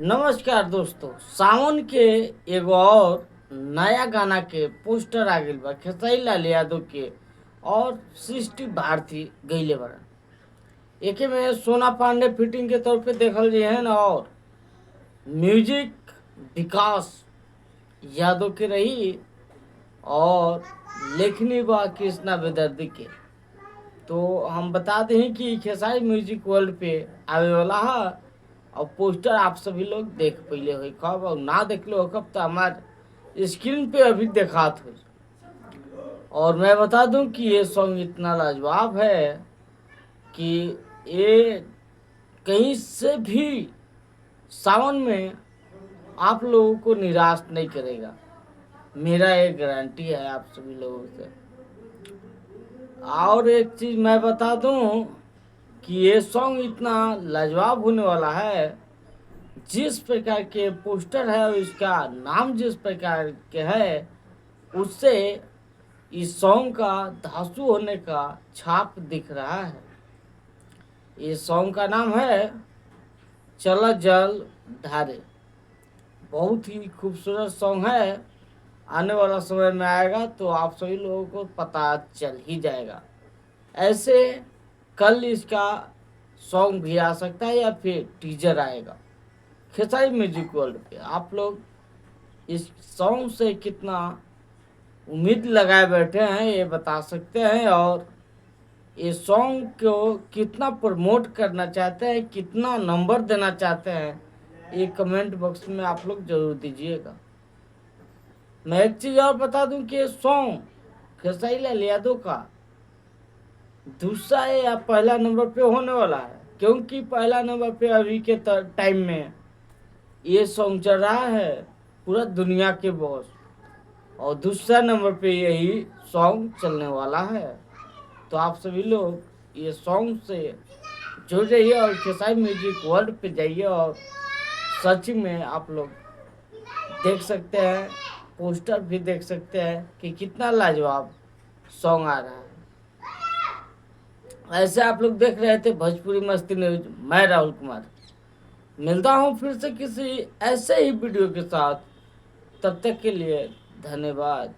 नमस्कार दोस्तों। सावन के एगो और नया गाना के पोस्टर आ गइल बा खेसारी लाल यादव के और सृष्टि भारती गईले बड़ा। एके में सोना पांडे फिटिंग के तौर पे देखल जी है और म्यूजिक विकास यादव के रही और लेखनी बा कृष्णा बेदर्दी के। तो हम बता दें कि खेसारी म्यूजिक वर्ल्ड पे आवे वाला है और पोस्टर आप सभी लोग देख पहले हो कब और ना देख लो कब तो हमारे स्क्रीन पे अभी देखात हो। और मैं बता दूं कि ये सॉन्ग इतना लाजवाब है कि ये कहीं से भी सावन में आप लोगों को निराश नहीं करेगा। मेरा एक गारंटी है आप सभी लोगों से। और एक चीज मैं बता दूं कि ये सॉन्ग इतना लाजवाब होने वाला है, जिस प्रकार के पोस्टर है और इसका नाम जिस प्रकार के है उससे इस सॉन्ग का धांसू होने का छाप दिख रहा है। इस सॉन्ग का नाम है चला जल ढारे। बहुत ही खूबसूरत सॉन्ग है। आने वाला समय में आएगा तो आप सभी लोगों को पता चल ही जाएगा। ऐसे कल इसका सॉन्ग भी आ सकता है या फिर टीजर आएगा खेसारी म्यूजिक वर्ल्ड पे। आप लोग इस सॉन्ग से कितना उम्मीद लगाए बैठे हैं ये बता सकते हैं और इस सॉन्ग को कितना प्रमोट करना चाहते हैं, कितना नंबर देना चाहते हैं, ये कमेंट बॉक्स में आप लोग जरूर दीजिएगा। मैं एक चीज़ और बता दूं कि ये सॉन्ग खेसारी लाल यादव का दूसरा या पहला नंबर पे होने वाला है, क्योंकि पहला नंबर पे अभी के टाइम में ये सॉन्ग चल रहा है पूरा दुनिया के बॉस, और दूसरा नंबर पे यही सॉन्ग चलने वाला है। तो आप सभी लोग ये सॉन्ग से जुड़ जाइए और खेसारी म्यूजिक वर्ल्ड पे जाइए और सच में आप लोग देख सकते हैं, पोस्टर भी देख सकते हैं कि कितना लाजवाब सॉन्ग आ रहा है। ऐसे आप लोग देख रहे थे भोजपुरी मस्ती न्यूज। मैं राहुल कुमार मिलता हूँ फिर से किसी ऐसे ही वीडियो के साथ। तब तक के लिए धन्यवाद।